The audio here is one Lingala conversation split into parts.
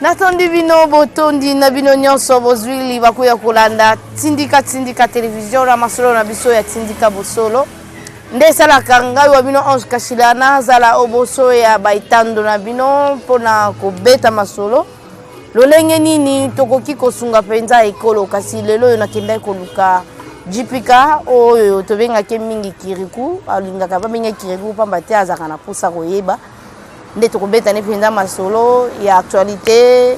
Natondi bino botondi na bino nyonso bozwili bakuya kulanda tindika television na masolo na biso ya tindika bosolo. Nde sala kanga wa bino Ange Kashilana zala oboso ya baitando na bino pona kobeta masolo. Lolenge nini tokoki kosunga penza ekolo kasi lelo na kenda koluka jipika oyo tobenga ke mingi kiriku alingaka ba mingi kiriku pamba te azaka na pusa koyeba. Nde tokobeta ne penza masolo ya actualité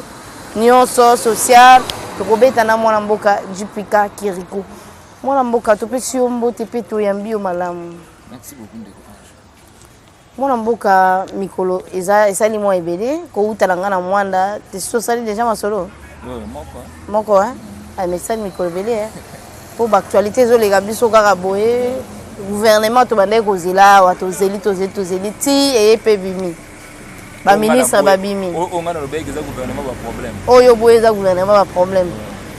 nyonso social tokobeta na mwana mboka jipika kiriku. Mwana mboka topesi yo mbote pe toyambi yo malamu. Merci beaucoup ndeko Ange. Mwana mboka mikolo ezali mwa ebele ko utalanga na mwanda te sosali déjà masolo. Moko hein. Ah mais ça mikolo ebele pour actualité zo lega biso kaka boye gouvernement to bande ko zela wa to zeli ti et pe bimi. Ba ministre ba bimi. O ngana lobeki za gouvernement ba problème. Oyo boye za gouvernement ba problème.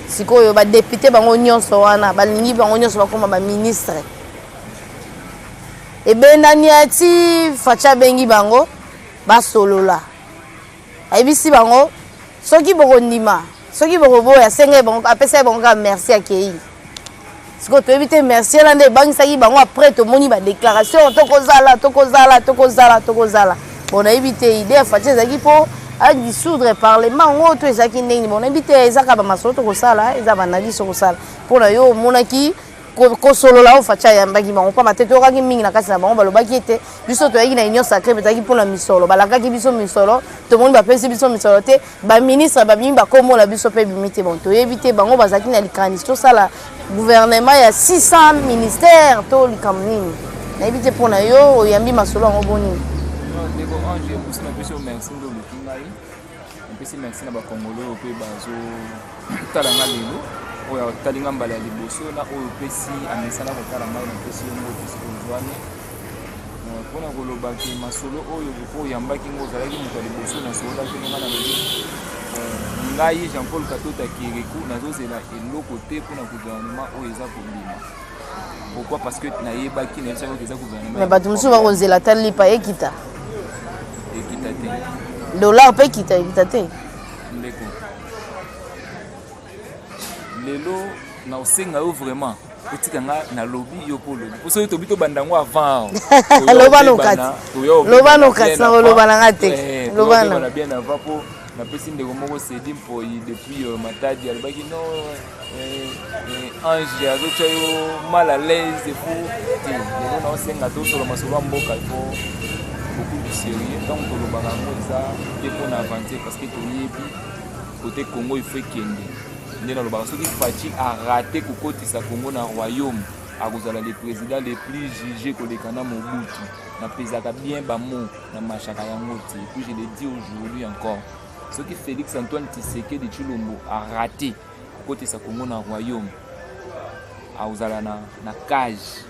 Sikoyo ba député bango nyonso wana ba lingi bango nyonso ba koma ba ministre. E benani ati facha bengi bango ba solola. Ayebisi bango soki boko ndima, soki boko boya senge bango apesa bango ka merci akei. Siko to ebite merci la nde bangi saki bango après to moni ba déclaration tokozala. Bon ayebite idée facha zaki po à dissoudre parlement ngoto ezaki ndenge bon ebite ezaka ba masolo to kosala ezaba na liso kosala. Pona yo monaki ko solo la ofacha ya mbaki bango pa mateto kaki mingi na kasi na bango balobaki ete biso to yaki na union sacrée betaki pona misolo balakaki biso misolo to moni ba pesi biso misolo te ba ministre ba bimi ba komola biso pe bimite bon to yebite bango bazaki na likanisi to sala gouvernement ya 600 ministères to likamnini na yebite pona yo oyambi masolo ngo boni ndeko Ange musina biso merci ndo lukingai mpesi merci na ba Congolais pe bazo talanga lelo oya talinga mbala liboso na oyo pesi amesana kokala mai na pesi yo pesi kozwane pona koloba ke masolo oyo yambaki ngo zalaki moto liboso na sola ke ngana na ngai Jean-Paul Katota Kirikou nazozela eloko te pona gouvernement oyo eza kobima. Pourquoi? Parce que nayebaki na yeso eza gouvernement mais bato musu bakozela tali pa ekita te dollar pe ekita te ndeko lelo na osenga yo vraiment otika nga na lobby yo polo poso yo tobito bandango avant loba no kati na loba na ngate loba na bien avant po na pesi ndeko moko sedi mpo depuis matadi alibaki no Ange azocha yo mal à l'aise pour lelo na osenga to solo masolo mboka po beaucoup de sérieux donc tolobaka ngo eza te pona avancer parce que toyebi côté Congo il faut kende. Soki Fachi a raté kokotisa Congo na royaume akozala le président le plus jugé kolekana Mobutu na pesaka bien bamo na machaka yango te. Et puis je le dis aujourd'hui encore, soki Félix Antoine Tshisekedi Tshilombo a raté kokotisa Congo na royaume akozala na cage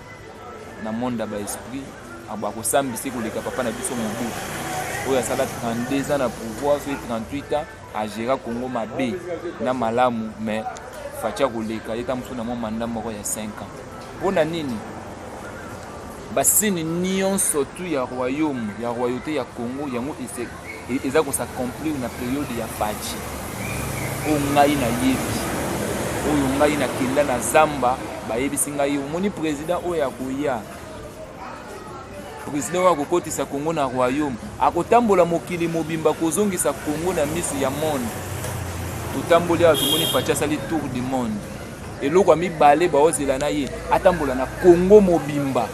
na monde ba esprit abakosambisa koleka papa na biso Mobutu oyo asala 32 ans na pouvoir sur 38 ans à gérer Congo mabe na malamu mais facha koleka eta musu na mandat moko ya 5 ans pona nini basini nyonso tu ya royaume ya royauté ya Congo yango eza ko s'accomplir na période ya Fachi o ngai na yebi oyo ngai na kenda na zamba bayebisi ngai omoni président oyo ya koya président wa kokotisa Congo na royaume akotambola mokili mobimba kozongisa Congo na misu ya monde totamboli atumoni Facha sali tour du monde eloko mibale baozela na ye atambola na Congo mobimba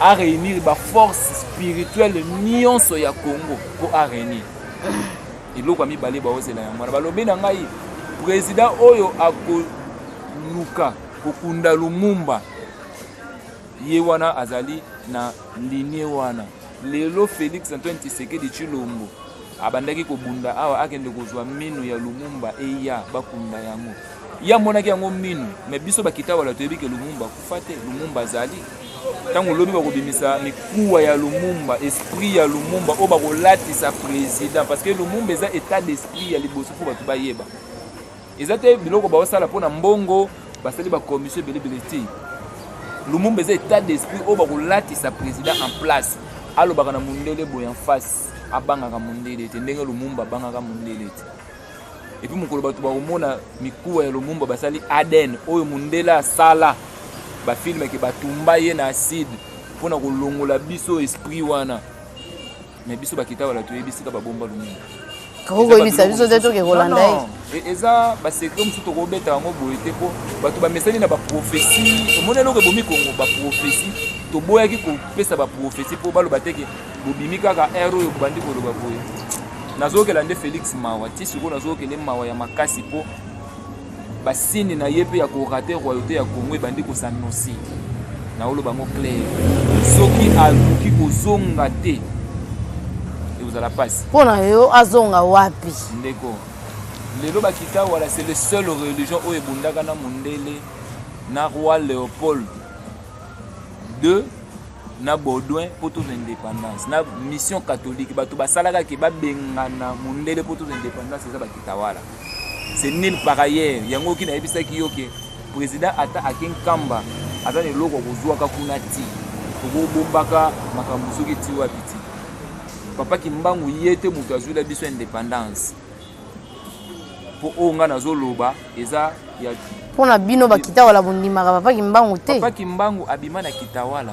a réunir ba force spirituelle nyonso ya Congo pour a réunir eloko mibale baozela ya mwana balobi na ngai président oyo akoluka kokunda Lumumba ye wana azali na linie wana lelo Félix Antoine Tshisekedi Tshilombo abandaki kobunda awa akende kozwa minu ya Lumumba eya bakunda yango ya monaki yango minu me biso bakita wala toyebike Lumumba kufate Lumumba azali tango lobi bakobimisa mikuwa ya Lumumba esprit ya Lumumba o bakolatisa président parce que Lumumba eza état d'esprit ya liboso po bato bayeba ezate biloko baosala pona mbongo basali ba commission belebele te Lumumba eza état d'esprit o bakolatisa président en place alobaka na mundele boya en face abangaka mundele te ndenge Lumumba abangaka mundele te et puis mokolo bato bakomona mikuwa ya Lumumba basali Aden oyo mundele asala bafilme ke batumba ye na acide mpona kolongola biso esprit wana mais biso bakita wala toyebisika babomba Lumumba kokoyebisa biso te toke kolanda ye eza basekre mosusu tokobeta yango boye te mpo bato bamesani na baprofesi omoni eloko ebomi kongo baprofesi toboyaki kopesa baprofesi mpo baloba teke bobimi kaka ere oyo bobandi koloba boye nazokela nde Félix mawa ti sikoyo nazokele mawa ya makasi mpo basini na ye mpe ya korate royauté ya Congo ebandi kosanosi naoloba ngo clair soki aluki kozonga te ekozala pasi mpona yo azonga wapi ndeko lelo bakita wala c'est le seul religion oyo ebundaka na mundele na roi Léopold II na Baudouin pour toute indépendance na mission catholique bato basalaka ke babengana mundele pour toute indépendance eza bakita wala c'est nul par ailleurs yango ki nayebisaki yo ke président ata akenkamba aza eloko kozwaka kuna ti tokobombaka makambo soki ti wapi ti papa Kimbangu ye te moto azwila biso indépendance po oyo nga nazoloba eza ya mpona bino bakitawala bondimaka papa Kimbangu te papa Kimbangu abima na kitawala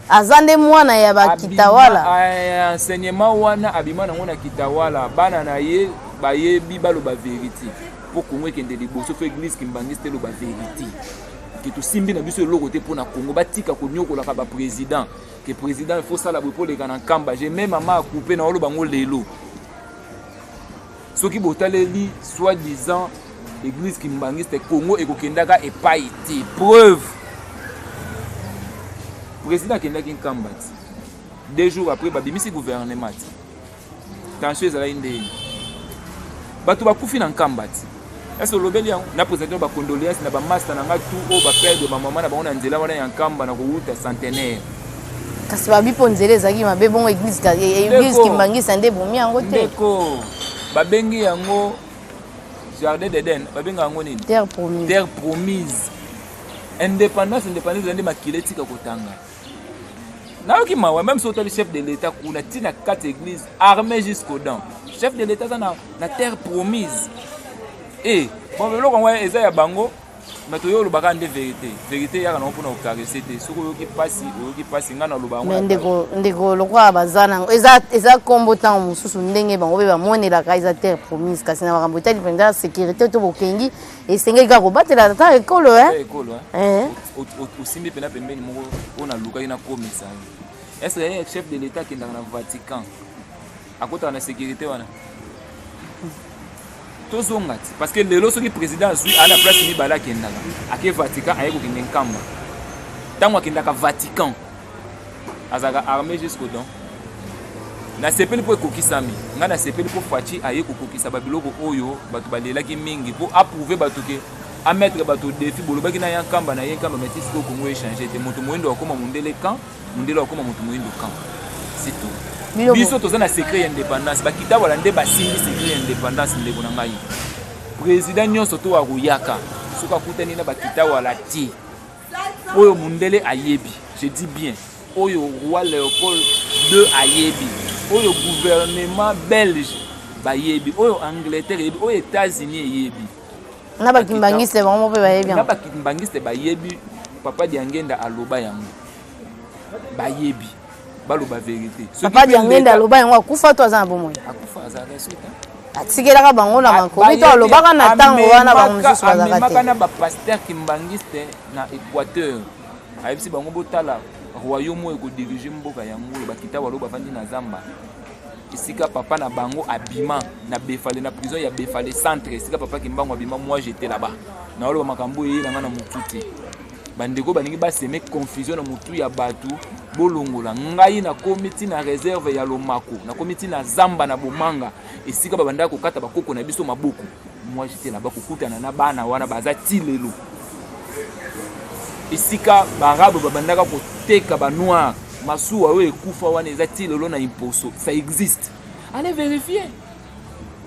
aza nde mwana ya bakitawala enseignement wana abima nango na kitawala bana na ye bayebi baloba vérité po Kongo ekende liboso fo église kimbangisi te loba vérité ke tosimbi na biso eloko te mpona Kongo batika konyokolaka baprésident ke président il faut sala boye po leka na nkamba je même mama akupe na oloba ngo lelo soki botaleli soi-disant église kimbangisi te Kongo ekokendaka epai te preuve président akendaki nkamba ti 2 jours après babimisi gouvernement ti tension ezalaki ndenge bato bakufi na nkamba ti ese olobeli yango na président bacondoléance na bamaster na nga tout oyo baperdre bamama na bango na nzela wana ya nkamba na kowuta centenaire kasi babi mpo nzela ezalaki mabe bongo église kimbangisa nde bomi yango te ndeko babengi yango jardin d'Eden babenga yango nini terre promise indépendance eza nde makila etika kotanga nayoki mawa même so otali chef de l'état kuna ntina 4 églises armé jusqu'aux dents chef de l'état aza na terre promise e bon eloko yango eza ya bango mais toyo olobaka nde vérité yaka nango mpona kokarese te soki oyoki mpasi ngai naloba yango ndeko lokola baza nango eza kombo ntango mosusu ndenge bango mpe bamonelaka eza terre promise kasi na makambo etali mpenza ya sécurité to bokengi esengeli kaka kobatela ata ekolo osimbi mpena pembeni moko oyo nalukaki nakomisa est ce que chef de l'état akendaka na Vatican akotaka na sécurité wana tozonga ti parce que lelo soki président azwi ana place mibale akendaka ake Vatican aye kokende nkamba ntango akendaka Vatican azalaka armé jusqu'au dents nasepeli mpo ekokisami ngai nasepeli mpo Faci aye kokokisa babiloko oyo bato balelaki mingi mpo approuve bato ke amettre bato défi bolobaki na ya nkamba na ye nkamba meti sikoyo Kongo echange te moto moyindo akoma mundele camp mundele akoma moto moyindo camp c'est tout biso toza na secret ya indépendance bakita wala nde basimbi secret ya indépendance ndeko na ngai président nyonso to akoyaka soki akutani na bakita wala ti oyo mundele ayebi je dis bien oyo roi Léopold II ayebi oyo gouvernement belge bayebi oyo Angleterre yebi oyo États-Unis yebi na bakimbangiste bango mpe bayebi na bakimbangiste bayebi papa Diangenda aloba yango bayebi baloba vérité papa Diangenda aloba yango akufa to aza na bomoi akufa aza resultat atikelaka bango na makomi to alobaka na ntango wana bango mosusu bazaka te amemaka na bapaster kimbangiste na Équateur ayebisi bango botala royaume oyo ekodirige mboka yango oyo bakita walo bafandi na zamba esika papa na bango abima na Befale na prison ya Befale centre esika papa Kimbangu abima moi j'étais là-bas na oloba makambo eyelanga na motu te bandeko baningi baseme confusion na motu ya bato bolongola ngai nakomi ntina réserve ya Lomako nakomi ntina zamba na Bomanga esika babandaka kokata bakoko na biso maboko moi j'étais là-bas kokutana na bana wana baza ti lelo esika barabe babandaka koteka banoir masuwa oyo ekufa wana eza ti lelo na imposo ça existe allez vérifier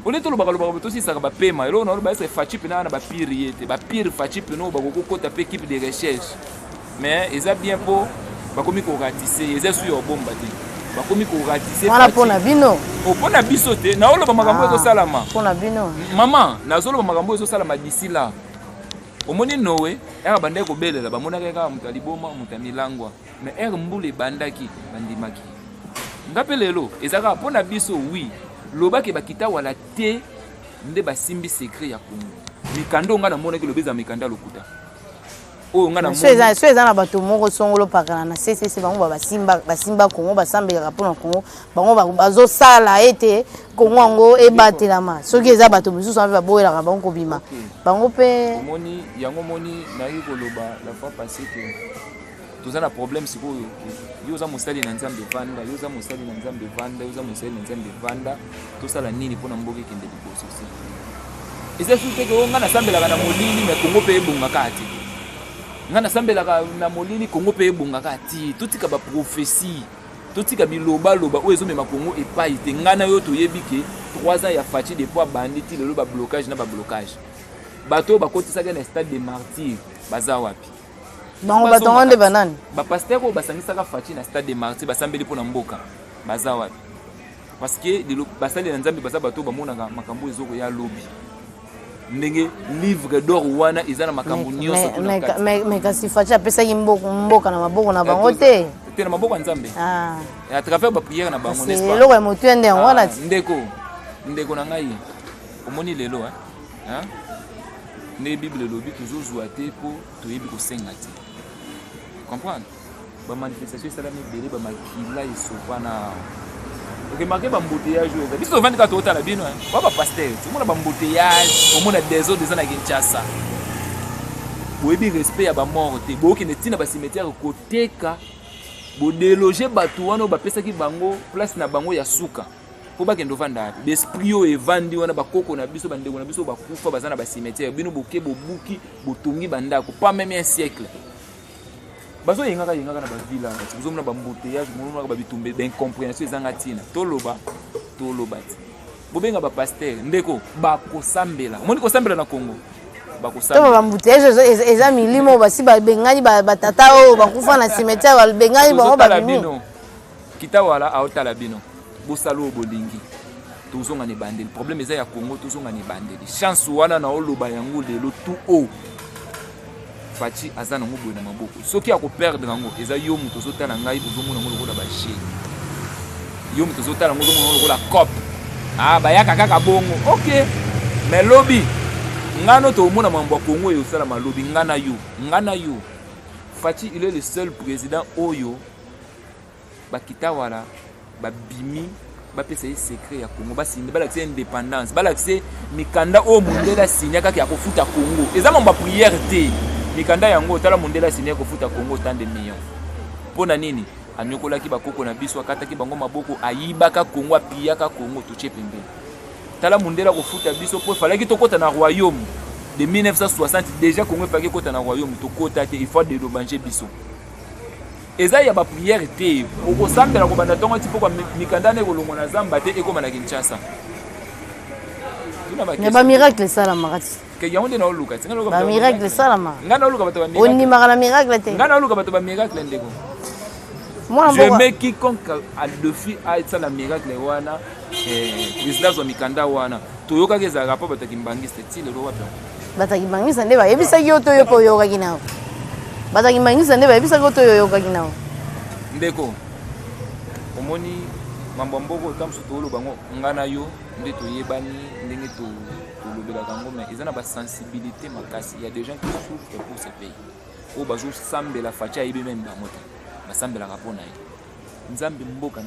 ole tolobaka lobaka tosisaka bapema eloko na oloba ese Faci pena wana bapire ye te bapire Faci pena oyo bakokokota mpe équipe de recherche mais eza bien mpo bakomi koratise eza esu ya obomba te bakomi ko ratisser wana pona bino opona biso te na oloba makambo ezo salama pona bino mama nazoloba makambo ezo salama d'ici là omoni Noé era bandai ko belela bamonaka kaka mutu aliboma mutu milangwa mais era mbule bandaki bandimaki ngape lelo ezaka pona biso oui lobaki bakita wala te nde basimbi secret ya Congo mikando nga na mona ki lobeza mikanda lokuta o nga na mona so eza na bato moko songolo pakana na CCC bango basimba Congo basambelaka pona Congo bango bazosala ete Congo yango ebatelama soki eza bato mosusu ampe baboyelaka bango kobima bango mpe omoni yango moni nayi koloba la fois passée que tous un problème c'est que yo za mosali na nzambe vanda yo za mosali na nzambe vanda yo za mosali na nzambe vanda to sala nini pona mboke kende liboso si eza fute que nga na sambelaka na molili na Congo pe ebunga kati nga na sambelaka na molili Congo pe ebunga kati totika ba prophétie totika biloba loba o ezo mema Congo epai te nga na yo to yebike 3 ans ya fachi de poids banditi le ba blocage na ba blocage bato ba kotisa na stade de martyr baza wapi bango batongo nde banani bapasteur oyo basangisaka faci na stade de martyr basambeli mpo na mboka baza wapi parce que basali na nzambe baza bato bamonaka makambo ezoko ya lobi ndenge livre d'or wana eza na makambo nyonso mais kasi faci apesaki mboka na maboko na bango te na maboko ya nzambe à travers bapriere na bango n'est-ce pas eloko ya motu ya nde yango wana ti ndeko na ngai omoni lelo nde bible elobi tozozwa te mpo toyebi kosenga te comprendre ba manifestation esalami ebele bamakila esopana okemake bambouteillage oyo biso tovandi kaka tootala bino wa bapaster tomona bambouteillage omona desordre eza na Kinshasa boyebi respect ya bamort te bookende ntina basimetiare koteka bodeloge bato wana oyo bapesaki bango place na bango ya suka po bakende ovanda api baesprit oyo evandi wana bakoko na biso bandeko na biso bakufa baza na basimetiare bino boke bobuki botongi bandako pas même un siècle bazo yengaka na bavila ngati bozomona bambouteillage monaka babitumbe d'incompréhension ezanga ntina toloba ti bobenga bapaster ndeko bakosambela omoni kosambela na Congo bakosambela bambouteillage eza milimo basi babengani batata oyo bakufa na cimetière babengani bango babino kita wala aotala bino bosalo bolingi tozonga ne bandeli problème eza ya Congo tozonga ne bandeli chance wana na oloba yango lelo tout haut faci aza nango boye na maboko soki akoperdre yango eza yo moto ozotala ngai ozomona ngo lokola baje yo moto ozotala ngo ozomona ngo lokola cope bayaka kaka bongo ok mais lobi ngano tomona mambo ya Congo oyo osala malobi ngana yo faci il est le seul président oyo bakita wala babimi bapesa ye secret ya Congo basinde balakise indépendance balakise mikanda oyo mondela sinya kaka ya kofuta Congo eza mambo ya prière te mikanda yango tala mondela sinya kofuta Congo tant de millions pona nini anyokolaki bakoko na biso akataki bango maboko ayibaka Congo apiyaka Congo tuche pembeni tala mondela kofuta biso po falaki tokota na royaume de 1960 déjà Congo faki kota na royaume tokota te il faut de revancher biso eza ya ba prière te okosambela ko banda tongo tipo kwa mikanda ne kolongo na zamba te ekoma na Kinshasa ne ba miracle sala makati ke yonde na oluka tinga ba miracle sala ma ngana oluka bato ba miracle onni magana miracle te ngana oluka bato ba miracle ndeko je mets quiconque a défi a sala miracle wana président wa mikanda wana toyoka keza rapport batakimbangiste ti lelo wapi batakimbangisa nde ba yebisa yo to yo ko yoka kinao batakimbangisa nde ba yebisa ko to yo yoka kinao ndeko omoni mambo mboko kamsu tolo bango ngana yo nde toyebani ndenge tolobelaka ngo mais eza na basensibilité makasi il y a des gens qui souffrent pour ce pays o bazo sambela facha ayibi même bango te basambelaka mpona ye nzambe mboka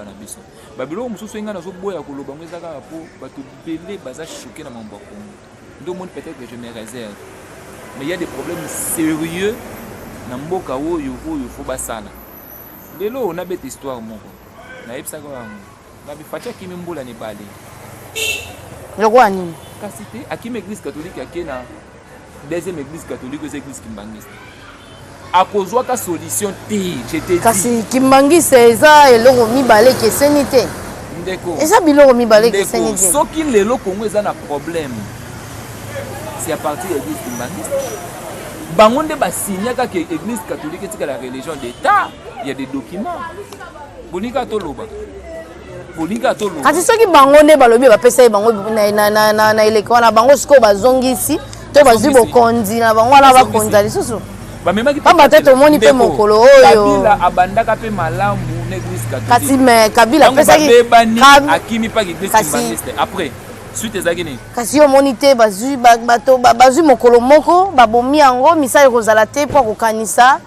na biso babiloko mosusu enga nazoboya koloba ngo eza kaka mpo bato bele baza choqué na mambo ya Congo nde omoni peut-être que je me réserve mais il y a des problèmes sérieux na mboka oyo fo basala lelo onabeta histoire moko nayebisaka yango nabifaci akimi mbula ni bale lokwa nini kasi te akimi église catholique ake na deuxième église catholique eza église kimbangisa akozwaka solution te kasi kimbangisa eza eloko mibale keseni te ndeko eza biloko mibale keseni te soki lelo Congo eza na problème c'est à partir de l'église kimbangisa bango nde basignaka ke église catholique etika la religion d'état il y a des documents bolinga toloba bolinga toloba kasi soki bango nde balobi bapesa bango na eleko wana bango sikoyo bazongisi to bazwi bokonzi na bango wana bakonza lisusu pamba te tomoni mpe mokolo oyo Kabila abandaka mpe malamu na église catholique kasi me Kabila apesaki akimi pa église kimbangiste après suite ezalaki nini kasi omoni te bazwi mokolo moko babomi yango misala ekozala te mpo akokanisa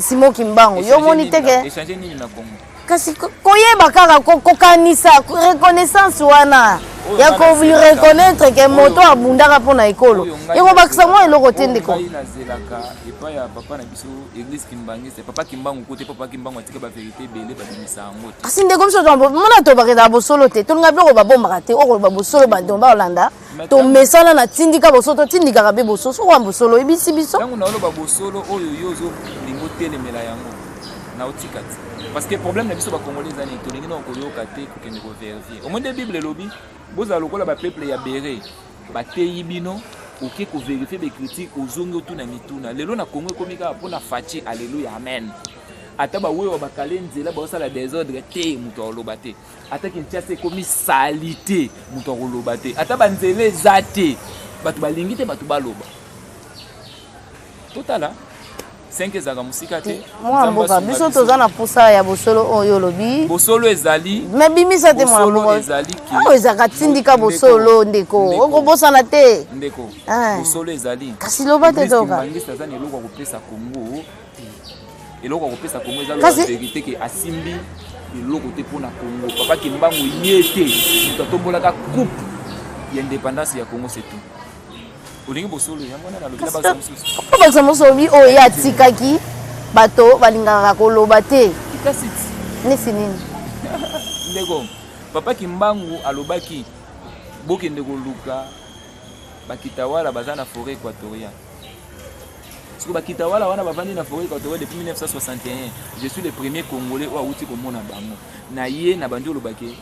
Simon Kimbangu yo omoni te ke échanger nini na Congo kasi koyeba kaka kokanisa reconnaissance wana ya koreconnaître ke moto abundaka mpona ekolo ekobakisa mwa eloko te ndeko nazelaka epai ya papa na biso église kimbangiste papa Kimbangu kote papa Kimbangu atika bavérité ebele babimisa yango te kasi ndeko biso mona tobakeza bosolo te tolinga mpe kobabombaka te okoloba bosolo bato baolanda tomesana na tindika bosolo totindikaka mpe bosolo sokowa bosolo ebisi biso ntango naoloba bosolo oyo yo ozolinga otelemela yango na otika te parce que problème na biso bakongolais ezani tolingi na koyoka te kokende kovérifier omoi nde bible elobi bozala lokola bapeuple ya bere bateyi bino oke kovérifie bacritique ozongi otuna mituna lelo na kongo ekomi kaka mpona faci alleluya amen ata baweyo bakale nzela baosala désordre te moto akoloba te ata kinshasa ekomi sali te moto akoloba te ata banzela eza te bato balingi te bato baloba totala 5 ezalaka mosika te mwana mboka biso toza na posa ya bosolo oyo olobi bosolo ezali me bimisa te mwana mboka oyo ezalaka tindika bosolo ndeko okobosana te ndeko bosolo ezali kasi loba te toka kimbangiste aza na eloko ya kopesa kongo eloko ya kopesa kongo eza loka verité ke asimbi eloko te mpona kongo papa Kimbangu ye te moto atombolaka coupe ya indépendance ya kongo c'est tout olingi bosolo yango wana nalobi na basa mosusu bakisa mosobi oyo ye atikaki bato balingaka koloba te ikasiti nesi nini ndeko papa Kimbangu alobaki bokende koluka bakitawala baza na forêt équatoriale siko bakitawala wana bavandi na forêt équatoriale depuis 1961 je suis le premier congolais oyo awuti komona bango na ye na bandi olobaki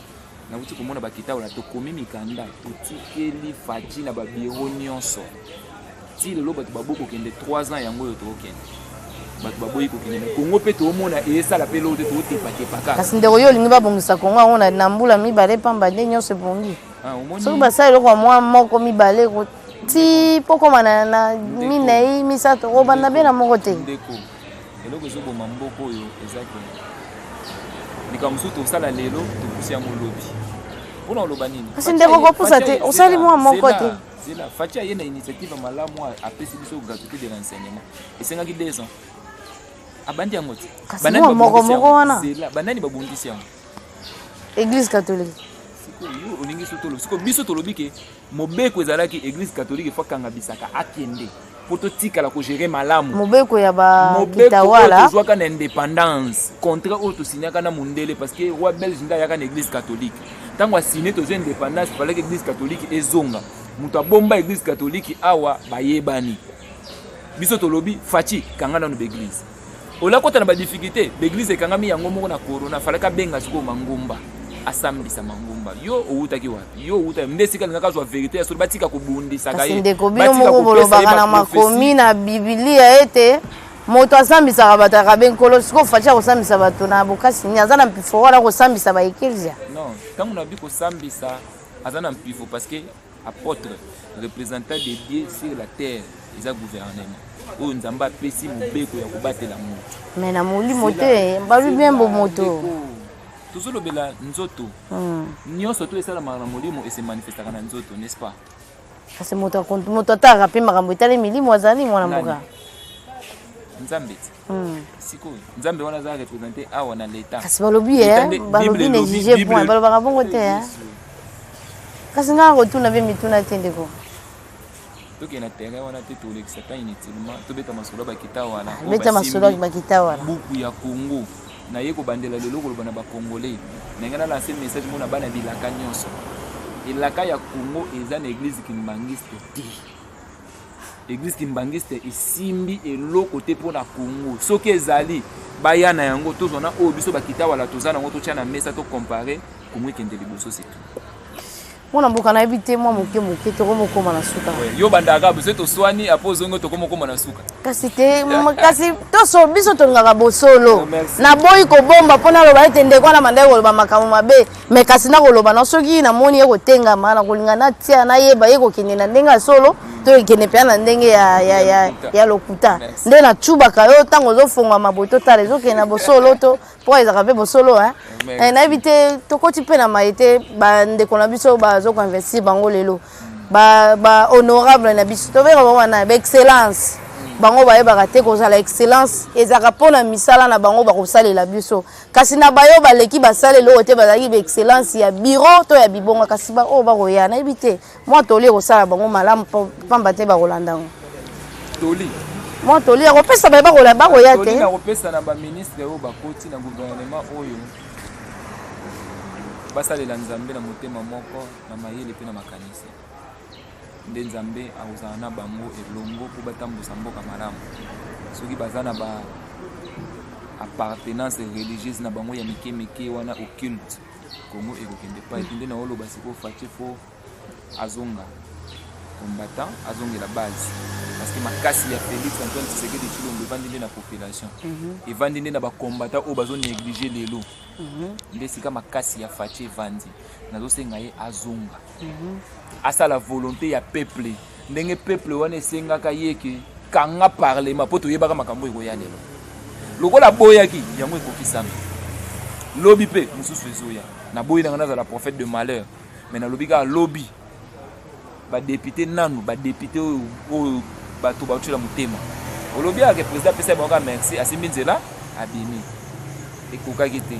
nauti komona bakitawala tokomi mikanda totikeli faci na babiro nyonso ti lelo bato baboyi kokende 3 ans yango oyo tokokende bato baboyi kokende kongo mpe toomona esala mpe loo te tootepakepaka kasi ndeko yo olingi babongisa kongo yango na mbula mibale pamba nde nyonso ebongi soki basala eloko ya mwa moko mibale ti mpo koma na minei misato kobanda mpe na moko te ndeko eloko ezoboma mboka oyo ezaki likambo mosusu tosala lelo topusi yango lobi mpona oloba nini kasi ndeko kopusa te osali mwa moko te zela faci aye na initiative malamu apesi biso gratuité de renseignement esengaki 2 ans abandi yango te moko wana bandani babundisi yango église catholique sikoyo olingi so tolobi sikoyo biso tolobi ke mobeko ezalaki église catholique efo akangabisaka akende po totikala kogere malamu mobeko ya bakitawala tozwaka na indépendance contrat oyo tosignaka na mondele parce que roi belge nde ayaka na église catholique ntango asine tozwa indépendance falaki église catholique ezonga moto abomba église catholique awa bayebani biso tolobi faci kanga nano baéglise olakota na badifficulté baéglise ekangami yango moko na corona falaki abenga sikoyo mangumba asambisa mangumba yo outaki wapi yo outa nde sika lingaka zwa vérité ya solo batika kobundisaka ye ndeko bino moko bolobaka na makomi na bibilia ete moto asambisaka bato akabe nkolo sikoyo faci akosambisa bato na bokasi nini aza na mpifo wana kosambisa baeklisia non ntango nabi kosambisa aza na mpifo parce que apôtre représentant de Dieu sur la terre eza gouvernement oyo nzambe apesi mobeko ya kobatela moto me na molimo te babi bien bo moto tozolobela nzoto nyonso to esalamaka na molimo esemanifestaka na nzoto n'est-ce pas kasi moto ataka mpe makambo etali milimo azali mwana mboka nzambe ti sikoyo nzambe wana aza représente awa na leta kasi balobi nexige point balobaka bongo te kasi ngaka kotuna mpe mituna te ndeko tokende na terrain wana te tolekisa ta inutilement tobeta masolo bakitawala beta masolo bakitawala buku ya Congo naye kobandela lelo koloba na bakongolais ndenge nalanse message mona bana bilaka nyonso elaka ya Congo eza na église kimbangiste te église kimbangiste esimbi eloko te mpona Congo soki ezali baya na yango tozwana oyo biso bakitawala toza nango totya na mesa tocompare Congo ekende liboso c'est tout Mona mboka na ebite moi moke to komokoma na suka. Yo bandaka biso to swani apo zongo to komokoma na suka. Kasi te kasi to so biso to ngaka bosolo. Na boyi ko bomba pona loba etende kwa na mandai ko loba makamu mabe. Me kasi na ko loba na soki na moni eko tenga mana ko linga na tia na yeba eko kinena ndenga solo to ikene pe na ndenge ya lokuta. Nde na chuba kayo tango zo fonga maboto tale zo kena bosolo to po ezaka pe bosolo na ebite to koti pe na maite ba ndeko na biso ba zo ko investir bango lelo ba honorable na biso to vera wana ba excellence bango ba yeba te ko za la excellence ezaka pona misala na bango ba ko salela biso kasi na bayo ba leki ba salelo te ba zaki ba excellence ya bureau to ya bibonga kasi ba o ba ko ya na ebite moi to li ko sala bango malamu pamba te ba ko landa toli moi to li ko pesa ba ko la ba ko ya te toli na ko pesa na ba ministre o ba koti na gouvernement oyo basalela nzambe na motema moko na mayele pe na makanisi nde nzambe akozala na bango elongo mpo batambusa mboka malamu soki baza na ba appartenance religieuse na bango ya mike wana occulte Congo ekokende pa epi nde na oloba siko Fache fo azonga combattant azongela base parce que makasi ya Félix Antoine Tshisekedi Tshilombo evandi nde na population evandi nde na bacombattant oyo bazonéglige lelo nde sika makasi ya Fache evandi nazosenga ye azonga asala volonté ya peuple ndenge peuple wana esengaka yeke kanga parlement po toyebaka makambo ekoya lelo lokola boyaki yango ekokisami lobi pe mosusu ezoya na boyi nanga nazala prophète de malheur mais nalobi kaka lobi badepute nanu badepute oyo bato baotiola motema olobi ake président apesa bango ka merci asimbi nzela abimi ekokaki te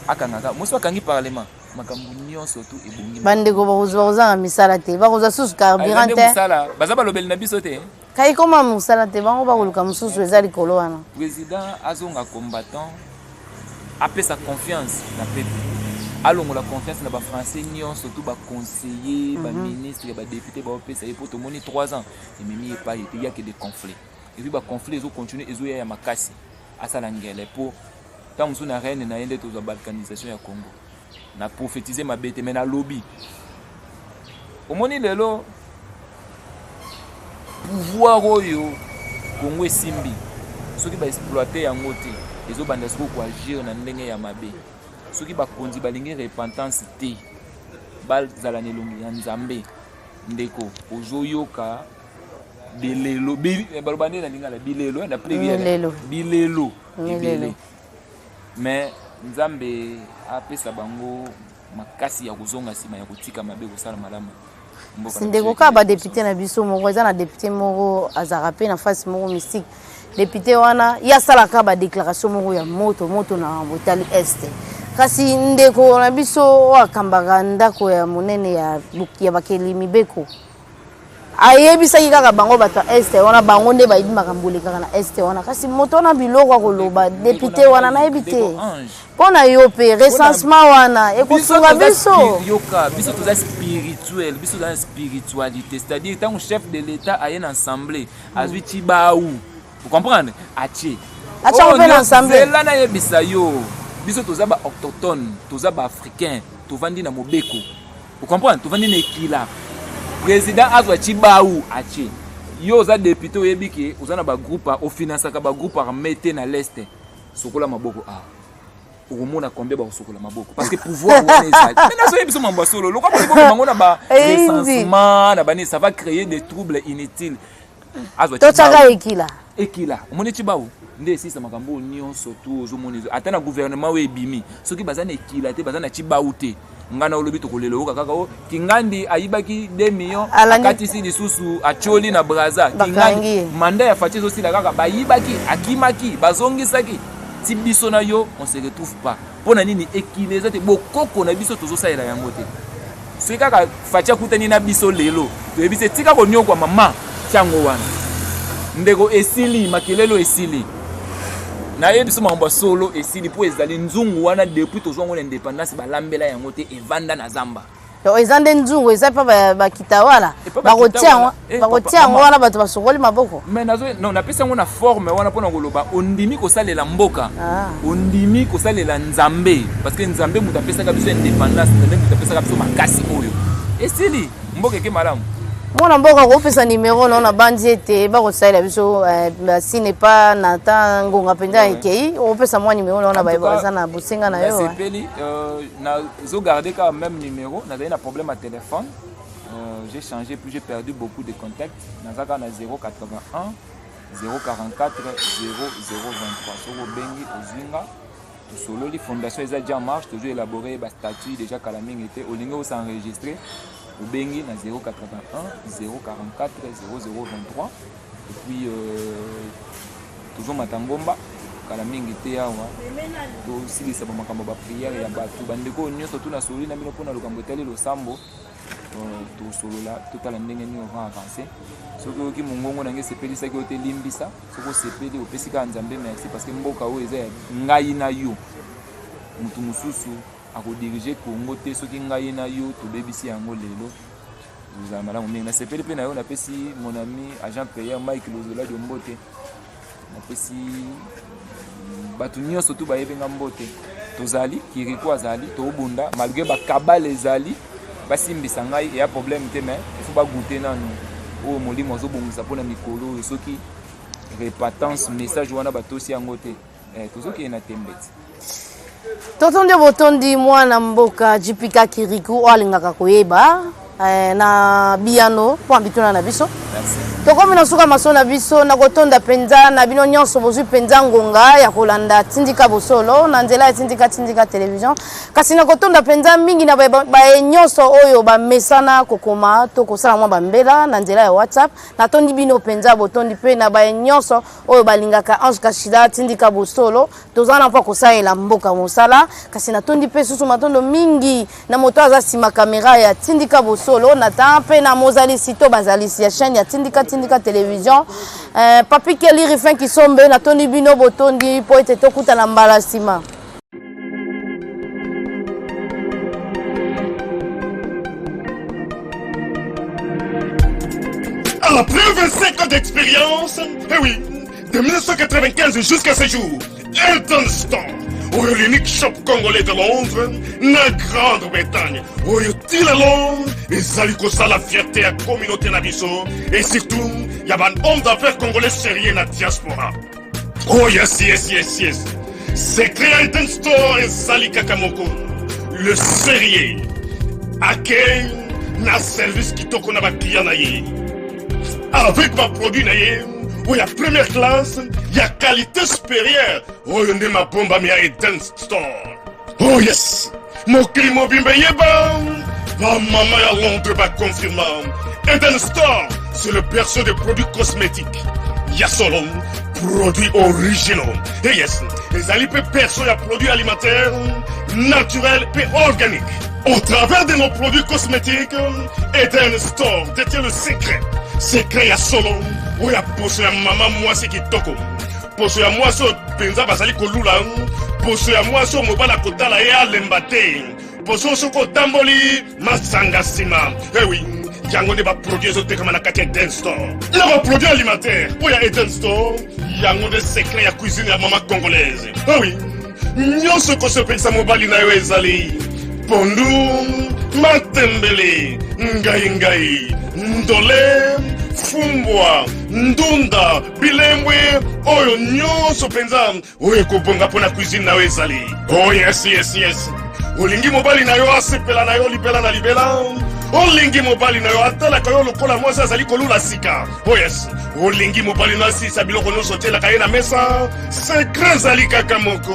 akangaka mosi bakangi parlement makambo nyonso tu ebongi bandeko bakozanga misala te bakozwa susu carburant te baza balobeli na biso te kai koma musala te bango bakoluka mosusu eza likolo wana président azonga combattant apesa confiance na peuple alongola confiance na bafrançais nyonso tu baconseiller baministre badepute baopesa ye po tomoni 3 ans ememi epai epe yake de conflit epi baconflit ezocontinue ezoya ya makasi asala ngele po ta mosu na reine na ye nde tozwa balkanisation ya Congo na prophétiser mabe te me na lobi omoni lelo pouvoir oyo Congo esimbi soki baexploite yango te ezobanda siko koagir na ndenge ya mabe soki bakonzi balingi repentance te bazala na elongi ya nzambe ndeko ozoyoka bilelo baloba nde na lingala bilelo na bilelo ebele mais nzambe apesa bango makasi ya kozonga nsima ya kotika mabe kosala malamu ndeko kaka badepute na biso moko eza na depute moko azalaka mpe na fasi moko mystique depute wana ye asalaka badéclaration moko ya moto na botali este kasi ndeko na biso oyo akambaka ndako ya monene ya bakeli mibeko ayebisaki kaka bango bato ya este wana bango nde bayebi makambo olekaka na este wana kasi moto wana biloko akoloba depute wana nayebi te mpo na yo mpe recensement wana ekosunga biso yoka biso toza spirituel biso toza na spiritualité c'est-à-dire ntango chef de l'état aye na assemblée azwi tibau vous comprendre atie mpe na assemblée nzela nayebisa yo biso toza baautochtone toza baafricain tovandi na mobeko vous comprendre tovandi na ekila président azwa tibau atie yo oza député oyebi ke oza na bagroupe ofinansaka bagroupe armé te na leste sokola maboko okomona combien bakosokola maboko parce que pouvoir wana ezali mais nazoyebi biso mambo ya solo lokwa bolingo bango na barecensement na bani ça va créer des troubles inutiles azwa totaka ekila omoni tibau nde esisa makambo nyonso tu ozomoni ata na gouvernement oyo ebimi soki baza na ekila te baza na tibau te ngana olobi tokolela oka kaka o kingandi ayibaki 2 millions akatisi lisusu acholi na braza kingandi manda ya Fache ezosila kaka bayibaki akimaki bazongisaki ti biso na yo on se retrouve pas pona nini ekile eza te bokoko na biso tozosalela yango te soki kaka Fache akutani na biso lelo toyebi se tika konyokwa mama tiango wana ndeko esili makelelo esili na yebi so mambo solo esili po ezali nzungu wana depuis tozwa ngona indépendance balambela yango te evanda na zamba ezande nzungu eza pa bakita wana bakotia ngo wana bato basokoli maboko mais non napesa ngo na forme wana mpona koloba ondimi kosalela mboka ondimi kosalela nzambe parce que nzambe moto apesaka biso indépendance nzambe moto apesaka biso makasi oyo esili mboka eke malamu mwana mboka kopesa numéro na bandi ete bakosalela biso si n'est pas na ta ngonga mpenza ekei kopesa mwa numéro na baza na bosenga na yo sepeli nazo garder quand même numéro nazali na problème à téléphone j'ai changé puis j'ai perdu beaucoup de contacts nazaka na 081 044 0023 soko bengi ozinga tosololi fondation eza déjà en marche toujours élaboré ba statut déjà kala mingi était olingi s'enregistrer au bengi na 081 044 0023 et puis toujours matangomba kala mingi te awa to silisa ba makambo ba prière ya batu bandeko nyonso tuna soli na mino pona lokambo tali lo sambo to solola totala ndenge ni on va avancer soko ki mongongo nange sepelisa ki ote limbisa soko sepeli opesika nzambe merci parce que mboka o eza ngai na yo mutu mususu ako diriger Congo te soki ngai na yo to bebisi yango lelo vous amala mo na sepeli pe na yo na pesi mon ami agent payeur Mike Lozola de Mbote na pesi batu nyonso tu bayebenga Mbote tozali kiriko azali to bunda malgré ba kabale ezali basimbisa ngai ya problème te mais il faut ba goûter nanu o molimo azobongisa pona mikolo soki repentance message wana batosi yango te tozoki na tembeti totonde botondi mwana mboka jipika kiriku alingaka koyeba na biano po bituna na biso tokomi na suka maso na biso na kotonda penza na bino nyonso bozwi penza ngonga ya kolanda tindika bosolo na nzela ya tindika television kasi na kotonda penza mingi na ba nyonso oyo ba mesana kokoma to kosala mwa bambela na nzela ya WhatsApp na tondi bino penza botondi pe na ba nyonso oyo balingaka Ange Kashila tindika bosolo tozana mpa kosalela mboka mosala kasi na tondi pe susu matondo mingi na moto aza sima kamera ya tindika bosolo na tampe na mozali sito bazali ya chaîne ya tindika télévision papi Kelly Rifin qui sombe na toni bino botondi po ete tokuta na mbala sima Après 25 ans d'expérience, eh oui, de 1995 jusqu'à ce jour, Elton Store, l'unique shop congolais de Londres, na Grande-Bretagne, où il est long, et aliko ça la fierté à la communauté nabiso, et surtout, il y a un homme d'affaires congolais sérieux dans la diaspora. Oh yes. C'est créé Elton Store et Sali Kakamoko, le sérieux, à quel na service qui toko na ba client na ye. Avec ma produit na ye, où il y a première classe, il y a qualité supérieure. Oh, il y a ma bombe à Eden Store. Oh yes, mon climat bimbe yeba. Ma maman à Londres va confirmer. Eden Store, c'est le berceau des produits cosmétiques. Il y a solo produits originaux. Et yes, les alipes perso y a produits alimentaires, naturels et organiques. Au travers de nos produits cosmétiques, Eden Store détient le secret. Secret ya solo. où il y a poso ya maman moi c'est qui toko poso ya moi so penza basali kolula poso ya moi so mobala kotala ya lembate poso so ko tamboli masanga sima eh oui yango ne ba produit zo tekama na kati Eden Store na ba produit alimentaire où il y a Eden Store yango de secret ya cuisine ya maman congolaise eh oui nyonso ko so pensa mobali na yo ezali pondu matembele ngai ndole fumbwa ndunda bilembwe oyo nyonso penza oyo kobonga pona cuisine na yo ezali oh yes olingi mobali na yo asepela na yo libela na libela olingi mobali na yo atalaka yo lokola mwasi azali kolula sika oh yes olingi mobali na asisa biloko nyonso otielaka ye na mesa sekre ezali kaka moko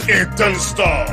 Eden Store.